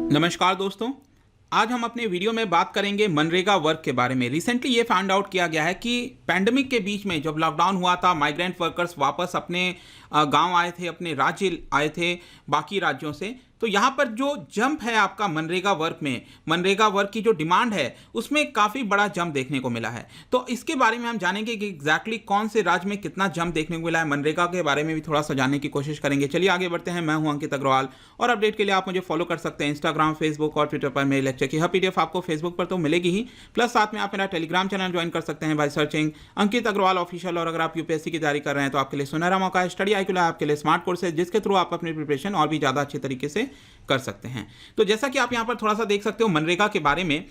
नमस्कार दोस्तों। आज हम अपने वीडियो में बात करेंगे मनरेगा वर्क के बारे में। रिसेंटली ये फाइंड आउट किया गया है कि पैंडमिक के बीच में जब लॉकडाउन हुआ था, माइग्रेंट वर्कर्स वापस अपने गांव आए थे, अपने राज्य आए थे बाकी राज्यों से। तो यहाँ पर जो जंप है आपका मनरेगा वर्क में, मनरेगा वर्क की जो डिमांड है उसमें काफ़ी बड़ा जंप देखने को मिला है। तो इसके बारे में हम जानेंगे कि एग्जैक्टली कौन से राज्य में कितना जंप देखने को मिला है। मनरेगा के बारे में भी थोड़ा सा जानने की कोशिश करेंगे। चलिए आगे बढ़ते हैं। मैं हूं अंकित अग्रवाल और अपडेट के लिए आप मुझे फॉलो कर सकते हैं इंस्टाग्राम, फेसबुक और ट्विटर पर। मेरे लेक्चर की हर पीडीएफ आपको फेसबुक पर तो मिलेगी ही, प्लस साथ में आप मेरा टेलीग्राम चैनल ज्वाइन कर सकते हैं by searching Ankit Agrawal official. और अगर आप यूपीएससी की तैयारी कर रहे हैं तो आपके लिए सुनहरा मौका है। स्टडी IQ आपके लिए स्मार्ट कोर्स है जिसके थ्रू आप अपनी प्रिपरेशन और भी ज़्यादा अच्छे तरीके से कर सकते हैं। तो जैसा कि आप यहां पर थोड़ा सा देख सकते हो मनरेगा के बारे में,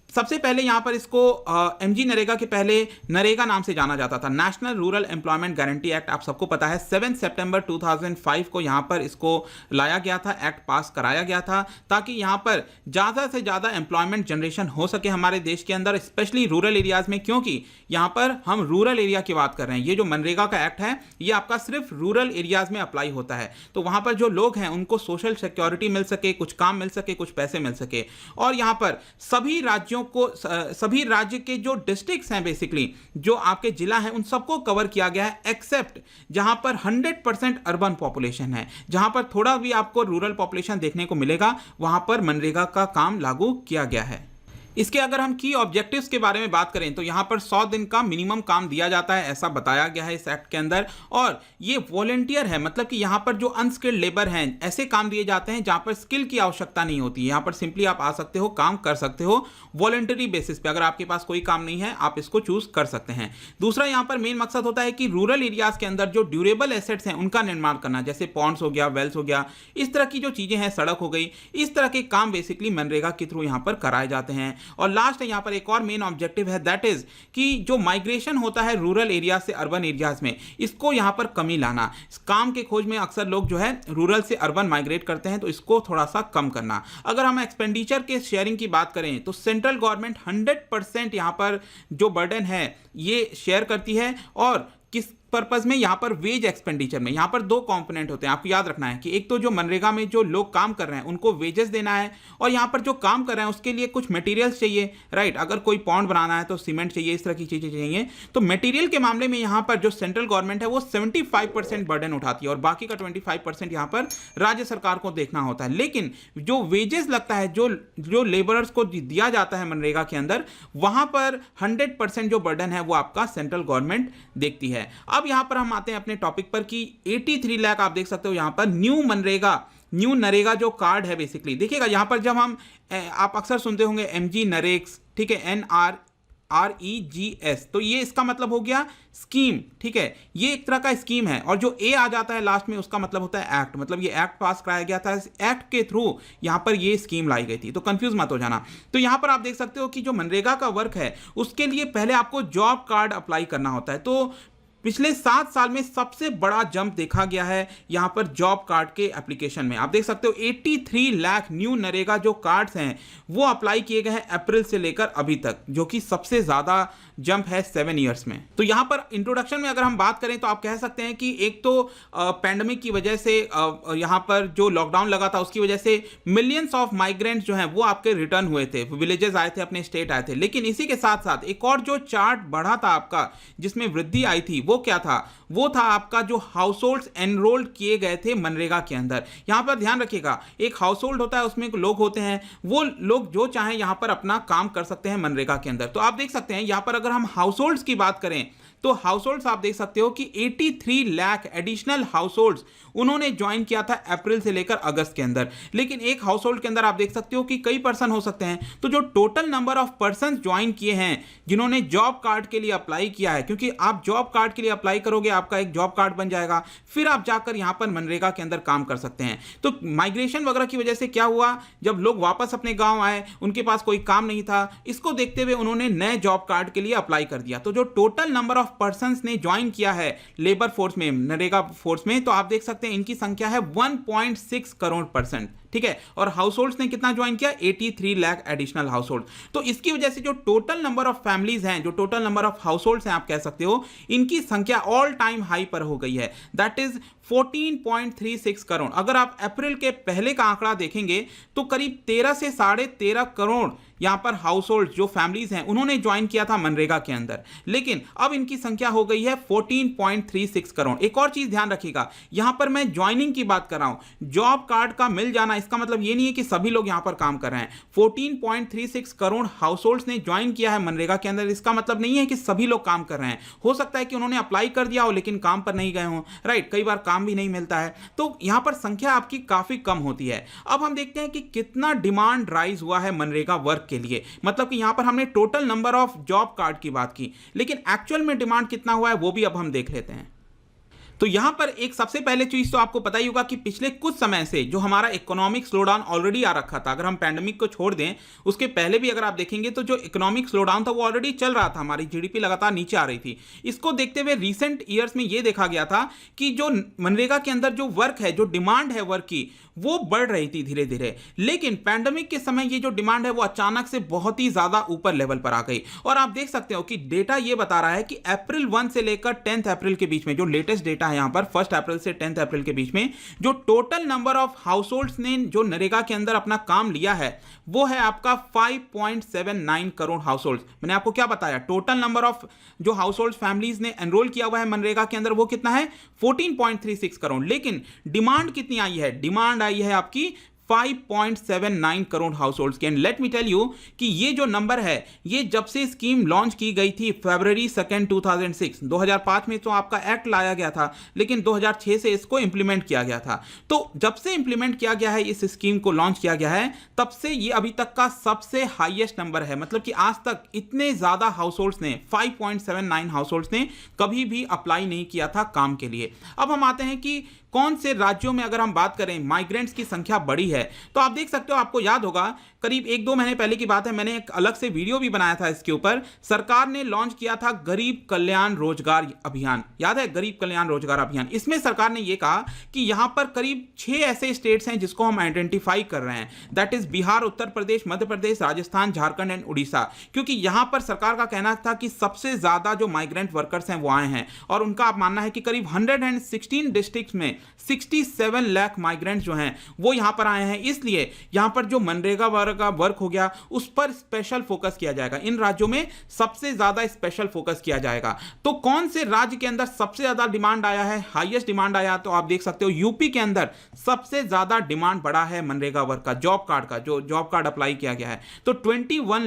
सबसे पहले यहां पर इसको MG नरेगा के पहले नरेगा नाम से जाना जाता था, national rural employment guarantee act. आप सबको पता है 7 सितंबर 2005 को यहां पर इसको लाया गया था, एक्ट पास कराया गया था ताकि यहां पर ज़्यादा से ज़्यादा एम्प्लॉयमेंट जनरेशन हो सके हमारे देश के अंदर, स्पेशली रूरल एरियाज़ में, क्योंकि यहां पर हम रूरल एरिया की बात कर रहे हैं। ये जो मनरेगा का एक्ट है ये आपका सिर्फ रूरल एरियाज़ में अप्लाई होता है। तो वहां पर जो लोग हैं उनको सोशल सिक्योरिटी मिल सके, कुछ काम मिल सके, कुछ पैसे मिल सके। और यहां पर सभी राज्यों को, सभी राज्य के जो डिस्ट्रिक्ट्स हैं, बेसिकली जो आपके जिला हैं, उन सबको कवर किया गया है, एक्सेप्ट जहां पर 100% अर्बन पॉपुलेशन है। जहां पर थोड़ा भी आपको रूरल पॉपुलेशन देखने को मिलेगा वहां पर मनरेगा का काम लागू किया गया है। इसके अगर हम की ऑब्जेक्टिव्स के बारे में बात करें तो यहां पर 100 दिन का मिनिमम काम दिया जाता है, ऐसा बताया गया है इस एक्ट के अंदर। और ये वॉलंटियर है, मतलब कि यहां पर जो अनस्किल्ड लेबर हैं ऐसे काम दिए जाते हैं जहां पर स्किल की आवश्यकता नहीं होती है। यहां पर सिंपली आप आ सकते हो, काम कर सकते हो वॉलंटरी बेसिस पे। अगर आपके पास कोई काम नहीं है आप इसको चूज कर सकते हैं। दूसरा यहां पर मेन मकसद होता है कि रूरल एरियाज के अंदर जो ड्यूरेबल एसेट्स हैं उनका निर्माण करना, जैसे पॉन्ड्स हो गया, वेल्स हो गया, इस तरह की जो चीजें हैं, सड़क हो गई, इस तरह के काम बेसिकली मनरेगा के थ्रू यहां पर कराए जाते हैं। और लास्ट यहां पर एक और मेन ऑब्जेक्टिव है, दैट इज कि जो माइग्रेशन होता है रूरल एरिया से अर्बन एरियाज में, इसको यहां पर कमी लाना। इस काम के खोज में अक्सर लोग जो है रूरल से अर्बन माइग्रेट करते हैं, तो इसको थोड़ा सा कम करना। अगर हम एक्सपेंडिचर के शेयरिंग की बात करें तो सेंट्रल गवर्नमेंट 100% यहां पर जो बर्डन है ये शेयर करती है। और किस पर्पज में? यहां पर वेज एक्सपेंडिचर में। यहां पर दो कंपोनेंट होते हैं, आपको याद रखना है कि एक तो जो मनरेगा में जो लोग काम कर रहे हैं उनको वेजेस देना है, और यहां पर जो काम कर रहे हैं उसके लिए कुछ मटेरियल्स चाहिए, राइट। अगर कोई पॉन्ड बनाना है तो सीमेंट चाहिए, इस तरह की चीजें चाहिए। तो मटेरियल के मामले में यहां पर जो सेंट्रल गवर्नमेंट है वो 75% बर्डन उठाती है और बाकी का 25% यहां पर राज्य सरकार को देखना होता है। लेकिन जो वेजेस लगता है, जो लेबरर्स को दिया जाता है मनरेगा के अंदर, वहां पर 100% जो बर्डन है वो आपका सेंट्रल गवर्नमेंट देखती है। अब यहां पर हम आते हैं अपने टॉपिक पर कि 83 लाख आप देख सकते हो यहां पर न्यू नरेगा जो कार्ड है। बेसिकली देखिएगा यहां पर जब हम, आप अक्सर सुनते होंगे MG नरेक्स, ठीक है, NREGS, तो ये इसका मतलब हो गया स्कीम, ठीक है। ये एक तरह का स्कीम है, और जो A आ जाता है लास्ट में उसका मतलब होता है एक्ट, मतलब ये एक्ट पास कराया गया था, इस एक्ट के थ्रू यहां पर ये स्कीम लाई गई थी। तो कंफ्यूज मत हो जाना। तो यहां पर आप देख सकते हो कि जो मनरेगा का वर्क है उसके लिए पहले आपको जॉब कार्ड अप्लाई करना होता है। तो पिछले 7 साल में सबसे बड़ा जंप देखा गया है यहां पर जॉब कार्ड के एप्लीकेशन में। आप देख सकते हो 83 लाख न्यू नरेगा जो कार्ड्स हैं वो अप्लाई किए गए हैं अप्रैल से लेकर अभी तक, जो कि सबसे ज्यादा जंप है 7 ईयर्स में। तो यहां पर इंट्रोडक्शन में अगर हम बात करें तो आप कह सकते हैं कि एक तो पैंडेमिक की वजह से, यहां पर जो लॉकडाउन लगा था उसकी वजह से मिलियंस ऑफ माइग्रेंट्स जो हैं वो आपके रिटर्न हुए थे, विलेजेस आए थे, अपने स्टेट आए थे। लेकिन इसी के साथ साथ एक और जो चार्ट बढ़ा था आपका जिसमें वृद्धि आई थी, वो क्या था? वो था आपका जो हाउस होल्ड्स एनरोल्ड किए गए थे मनरेगा के अंदर। यहां पर ध्यान रखिएगा, एक हाउस होल्ड होता है, उसमें लोग होते हैं, वो लोग जो चाहें यहां पर अपना काम कर सकते हैं मनरेगा के अंदर। तो आप देख सकते हैं यहां पर अगर हम हाउस होल्ड्स की बात करें तो हाउस होल्ड्स आप देख सकते हो कि 83 लाख एडिशनल हाउस होल्ड्स उन्होंने ज्वाइन किया था अप्रैल से लेकर अगस्त के अंदर। लेकिन एक हाउस होल्ड के अंदर आप देख सकते हो कि कई पर्सन हो सकते हैं। तो जो total number of person join किए हैं जिन्होंने जॉब कार्ड के लिए अप्लाई किया है, क्योंकि आप जॉब कार्ड के लिए अप्लाई करोगे, आपका एक जॉब कार्ड बन जाएगा, फिर आप जाकर यहां पर मनरेगा के अंदर काम कर सकते हैं। तो माइग्रेशन वगैरह की वजह से क्या हुआ, जब लोग वापस अपने गांव आए उनके पास कोई काम नहीं था, इसको देखते हुए उन्होंने नए जॉब कार्ड के लिए अप्लाई कर दिया। तो जो टोटल नंबर ऑफ पर्सन ने ज्वाइन किया है लेबर फोर्स में, नरेगा फोर्स में, तो आप देख सकते हैं इनकी संख्या है 1.6 करोड़ पर्सन। ठीक है, और हाउस होल्ड्स ने कितना ज्वाइन किया, 83 लाख एडिशनल हाउस होल्ड। तो इसकी वजह से जो टोटल नंबर ऑफ फैमिलीज हैं, जो total number of house holds हैं आप कह सकते हो, इनकी संख्या ऑल टाइम हाई पर हो गई है, दैट इज 14.36 करोड़। अगर आप अप्रैल के पहले का आंकड़ा देखेंगे तो करीब 13 से 13.5 करोड़ यहां पर हाउस होल्ड जो फैमिलीज हैं उन्होंने ज्वाइन किया था मनरेगा के अंदर, लेकिन अब इनकी संख्या हो गई है 14.36 करोड़। एक और चीज ध्यान रखिएगा, यहां पर मैं ज्वाइनिंग की बात कर रहा हूं, जॉब कार्ड का मिल जाना इसका मतलब यह नहीं है कि सभी लोग यहां पर काम कर रहे हैं। 14.36 करोड़ हाउस होल्ड्स ने ज्वाइन किया है मनरेगा के अंदर, इसका मतलब नहीं है कि सभी लोग काम कर रहे हैं। हो सकता है कि उन्होंने अप्लाई कर दिया हो लेकिन काम पर नहीं गए हों, राइट, कई बार काम भी नहीं मिलता है, तो यहां पर संख्या आपकी काफी कम होती है। अब हम देखते हैं कि कितना डिमांड राइज हुआ है मनरेगा वर्क के लिए, मतलब कि यहां पर हमने total number of job card की बात की, लेकिन एक्चुअल में डिमांड कितना हुआ है वो भी अब हम देख लेते हैं। तो यहां पर एक सबसे पहले चीज तो आपको पता ही होगा कि पिछले कुछ समय से जो हमारा इकोनॉमिक स्लोडाउन ऑलरेडी आ रखा था, अगर हम पैंडेमिक को छोड़ दें उसके पहले भी अगर आप देखेंगे तो जो इकोनॉमिक स्लोडाउन था वो ऑलरेडी चल रहा था, हमारी जीडीपी लगातार नीचे आ रही थी। इसको देखते हुए रिसेंट ईयर्स में यह देखा गया था कि जो मनरेगा के अंदर जो वर्क है, जो डिमांड है वर्क की, वो बढ़ रही थी धीरे धीरे, लेकिन पैंडेमिक के समय ये जो डिमांड है वो अचानक से बहुत ही ज्यादा ऊपर लेवल पर आ गई। और आप देख सकते हो कि डेटा ये बता रहा है कि अप्रैल 1 से लेकर 10 अप्रैल के बीच में, जो लेटेस्ट डेटा है यहां पर 1 अप्रैल से 10 अप्रैल के बीच में, जो total number of house holds ने जो नरेगा के अंदर अपना काम लिया है वो है आपका 5.79 करोड़ हाउस होल्ड्स। मैंने आपको क्या बताया, टोटल नंबर ऑफ जो हाउस होल्ड फैमिलीज ने एनरोल किया हुआ है मनरेगा के अंदर वो कितना है, 14.36 करोड़, लेकिन डिमांड कितनी आई है, डिमांड आई है आपकी 5.79 करोड़ हाउस होल्ड्स के। And let me tell you कि ये जो नंबर है ये जब से स्कीम लॉन्च की गई थी फरवरी 2, 2006, 2005 में तो आपका एक्ट लाया गया था, लेकिन 2006 से इसको इंप्लीमेंट किया गया था। तो जब से इंप्लीमेंट किया गया है, इस स्कीम को लॉन्च किया गया है, तब से ये अभी तक का सबसे हाईएस्ट नंबर है, मतलब कि आज तक इतने ज्यादा हाउस होल्ड्स ने, 5.79 हाउस होल्ड्स ने कभी भी अप्लाई नहीं किया था काम के लिए। अब हम आते हैं कि कौन से राज्यों में अगर हम बात करें माइग्रेंट्स की संख्या बड़ी है, तो आप देख सकते हो, आपको याद होगा करीब 1-2 महीने पहले की बात है, मैंने एक अलग से वीडियो भी बनाया था इसके ऊपर। सरकार ने लॉन्च किया था गरीब कल्याण रोजगार अभियान, याद है, गरीब कल्याण रोजगार अभियान। इसमें सरकार ने यह कहा कि यहां पर करीब 6 ऐसे स्टेट्स हैं जिसको हम आइडेंटिफाई कर रहे हैं, that is Bihar, Uttar Pradesh, Madhya Pradesh, Rajasthan, Jharkhand and Orissa, क्योंकि यहां पर सरकार का कहना था कि सबसे ज्यादा जो माइग्रेंट वर्कर्स हैं वो आए हैं, और उनका आप मानना है कि करीब 116 डिस्ट्रिक्ट्स में 67 लाख माइग्रेंट्स जो हैं वो यहां पर आए हैं। इसलिए यहां पर जो मनरेगा का वर्क हो गया उस पर स्पेशल फोकस किया जाएगा, इन राज्यों में सबसे ज्यादा स्पेशल फोकस किया जाएगा। तो कौन से राज्य के अंदर सबसे ज्यादा डिमांड आया है, हाईएस्ट डिमांड आया, तो आप देख सकते हो यूपी के अंदर सबसे ज्यादा डिमांड बढ़ा है मनरेगा वर्क का, जॉब कार्ड का, जो जॉब कार्ड अप्लाई किया गया है। तो 21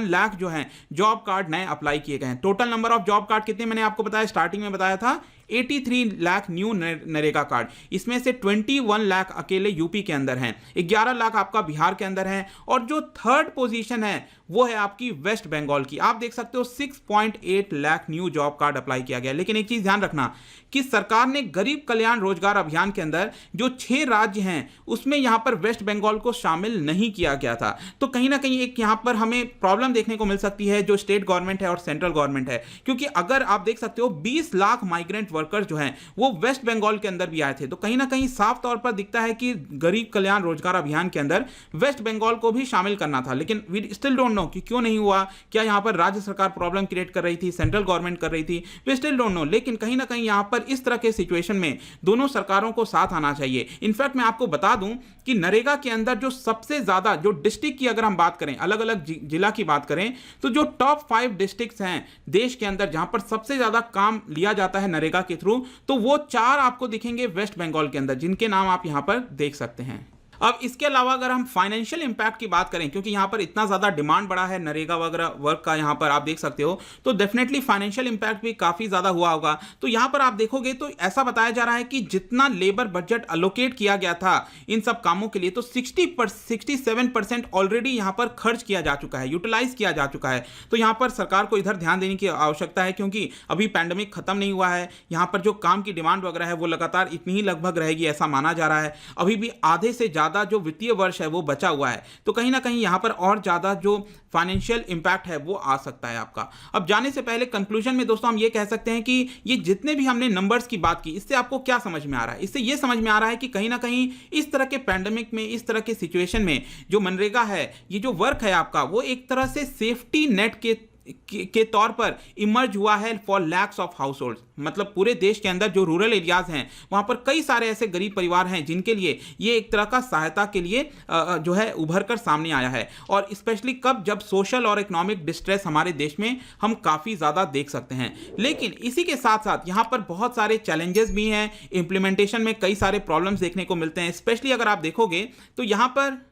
लाख जो है जॉब कार्ड नए अप्लाई किए गए हैं। Total number of job card कितने, मैंने आपको बताया स्टार्टिंग में बताया था, 83 लाख न्यू नरेगा कार्ड, इसमें से 21 लाख अकेले यूपी के अंदर हैं, 11 लाख आपका बिहार के अंदर है, और जो थर्ड पोजीशन है वो है आपकी वेस्ट बंगाल की। आप देख सकते हो 6.8 lakh new job card apply किया गया। लेकिन एक चीज ध्यान रखना कि सरकार ने गरीब कल्याण रोजगार अभियान के अंदर जो 6 राज्य हैं उसमें यहां पर वेस्ट बंगाल को शामिल नहीं किया गया था। तो कहीं ना कहीं एक यहां पर हमें प्रॉब्लम देखने को मिल सकती है जो स्टेट गवर्नमेंट है और सेंट्रल गवर्नमेंट है, क्योंकि अगर आप देख सकते हो 20 लाख माइग्रेंट वर्कर्स जो हैं वो वेस्ट बंगाल के अंदर भी आए थे, तो कहीं ना कहीं साफ तौर पर दिखता है कि गरीब कल्याण रोजगार अभियान के अंदर वेस्ट बंगाल को भी शामिल करना था। लेकिन वी स्टिल डोंट नो कि क्यों नहीं हुआ, क्या यहां पर राज्य सरकार प्रॉब्लम क्रिएट कर रही थी, सेंट्रल गवर्नमेंट कर रही थी, वी स्टिल डोंट नो। लेकिन कहीं ना कहीं यहां पर इस तरह के सिचुएशन में दोनों सरकारों को साथ आना चाहिए। इनफैक्ट मैं आपको बता दूं कि नरेगा के अंदर जो सबसे ज्यादा, जो डिस्ट्रिक्ट की अगर हम बात करें, अलग अलग जिला की बात करें, तो जो टॉप 5 डिस्ट्रिक्ट्स हैं देश के अंदर जहां पर सबसे ज्यादा काम लिया जाता है नरेगा के थ्रू, तो वो 4 आपको दिखेंगे वेस्ट बंगाल के अंदर, जिनके नाम आप यहां पर देख सकते हैं। अब इसके अलावा अगर हम फाइनेंशियल इंपैक्ट की बात करें, क्योंकि यहां पर इतना ज्यादा डिमांड बढ़ा है नरेगा वगैरह वर्क का, यहां पर आप देख सकते हो, तो डेफिनेटली फाइनेंशियल इंपैक्ट भी काफी ज्यादा हुआ होगा। तो यहां पर आप देखोगे तो ऐसा बताया जा रहा है कि जितना लेबर बजट अलोकेट किया गया था इन सब कामों के लिए, तो 67% ऑलरेडी यहां पर खर्च किया जा चुका है, यूटिलाइज किया जा चुका है। तो यहां पर सरकार को इधर ध्यान देने की आवश्यकता है, क्योंकि अभी पैंडेमिक खत्म नहीं हुआ है, यहां पर जो काम की डिमांड वगैरह है वो लगातार इतनी ही लगभग रहेगी ऐसा माना जा रहा है। अभी भी आधे से ज्यादा ज़्यादा जो वित्तीय वर्ष है वो बचा हुआ है, तो कहीं ना कहीं यहाँ पर और ज़्यादा जो फाइनेंशियल इंपैक्ट है वो आ सकता है आपका। अब जाने से पहले कंक्लूजन में दोस्तों हम ये कह सकते हैं कि ये जितने भी हमने नंबर्स की बात की, इससे आपको क्या समझ में आ रहा है? इससे ये समझ में आ रहा है कि कहीं ना कहीं इस तरह के पैंडेमिक में, इस तरह के सिचुएशन में जो मनरेगा है, ये जो वर्क है आपका, वो एक तरह से सेफ्टी नेट के तौर पर इमर्ज हुआ है for lakhs of house hold. मतलब पूरे देश के अंदर जो रूरल एरियाज हैं वहां पर कई सारे ऐसे गरीब परिवार हैं जिनके लिए ये एक तरह का सहायता के लिए जो है उभर कर सामने आया है। और स्पेशली कब, जब सोशल और इकोनॉमिक डिस्ट्रेस हमारे देश में हम काफ़ी ज़्यादा देख सकते हैं। लेकिन इसी के साथ साथ यहाँ पर बहुत सारे चैलेंजेस भी हैं, इंप्लीमेंटेशन में कई सारे प्रॉब्लम्स देखने को मिलते हैं। स्पेशली अगर आप देखोगे तो यहाँ पर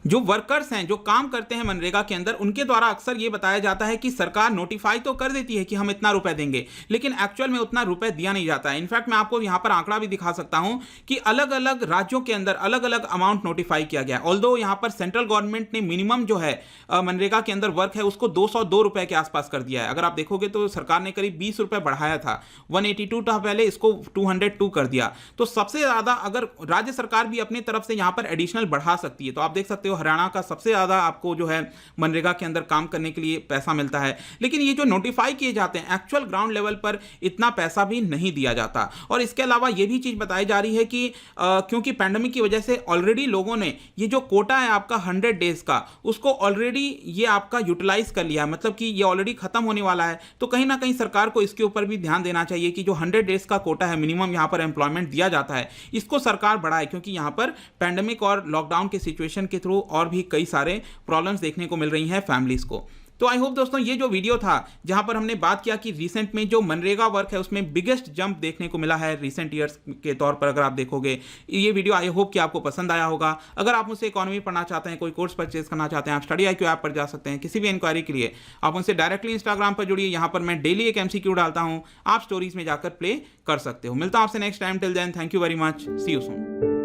जो वर्कर्स हैं, जो काम करते हैं मनरेगा के अंदर, उनके द्वारा अक्सर ये बताया जाता है कि सरकार नोटिफाई तो कर देती है कि हम इतना रुपए देंगे, लेकिन एक्चुअल में उतना रुपए दिया नहीं जाता है। इनफैक्ट मैं आपको यहाँ पर आंकड़ा भी दिखा सकता हूँ कि अलग अलग राज्यों के अंदर अलग अलग अमाउंट नोटिफाई किया गया है। ऑल्दो यहाँ पर सेंट्रल गवर्नमेंट ने मिनिमम जो है मनरेगा के अंदर वर्क है उसको 202 रुपए के आसपास कर दिया है। अगर आप देखोगे तो सरकार ने करीब 20 रुपए बढ़ाया था, 182 था पहले, इसको 202 कर दिया। तो सबसे ज़्यादा अगर राज्य सरकार भी अपनी तरफ से यहाँ पर एडिशनल बढ़ा सकती है, तो आप देख सकते हो हरियाणा का सबसे ज़्यादा आपको जो है मनरेगा के अंदर काम करने के लिए पैसा मिलता है। लेकिन ये जो नोटिफाई किए जाते हैं, एक्चुअल ग्राउंड लेवल पर इतना पैसा भी नहीं दिया जाता। और इसके अलावा ये भी चीज़ बताई जा रही है कि क्योंकि पैंडेमिक की वजह से ऑलरेडी लोगों ने ये जो कोटा है आपका 100 डेज का, उसको ऑलरेडी ये आपका यूटिलाइज कर लिया है, मतलब कि ये ऑलरेडी खत्म होने वाला है। तो कहीं ना कहीं सरकार को इसके ऊपर भी ध्यान देना चाहिए कि जो 100 डेज का कोटा है मिनिमम यहाँ पर एम्प्लॉयमेंट दिया जाता है, इसको सरकार बढ़ाए, क्योंकि यहाँ पर पैंडेमिक और लॉकडाउन के सिचुएशन के थ्रू और भी कई सारे प्रॉब्लम्स देखने को मिल रही हैं फैमिलीज को। तो आई होप दोस्तों ये जो वीडियो था जहां पर हमने बात किया कि रिसेंट में जो मनरेगा वर्क है उसमें बिगेस्ट जंप देखने को मिला है रिसेंट ईयर्स के तौर पर, अगर आप देखोगे ये वीडियो, आई होप कि आपको पसंद आया होगा। अगर आप मुझसे इकोनॉमी पढ़ना चाहते हैं, कोई कोर्स परचेज करना चाहते हैं, आप स्टडी IQ ऐप पर जा सकते हैं। किसी भी इंक्वायरी के लिए आप उनसे डायरेक्टली इंस्टाग्राम पर जुड़िए, यहाँ पर मैं डेली एक MCQ डालता हूँ, आप स्टोरीज में जाकर प्ले कर सकते हो। मिलता हूँ आपसे next time, till then thank you very much, see you soon.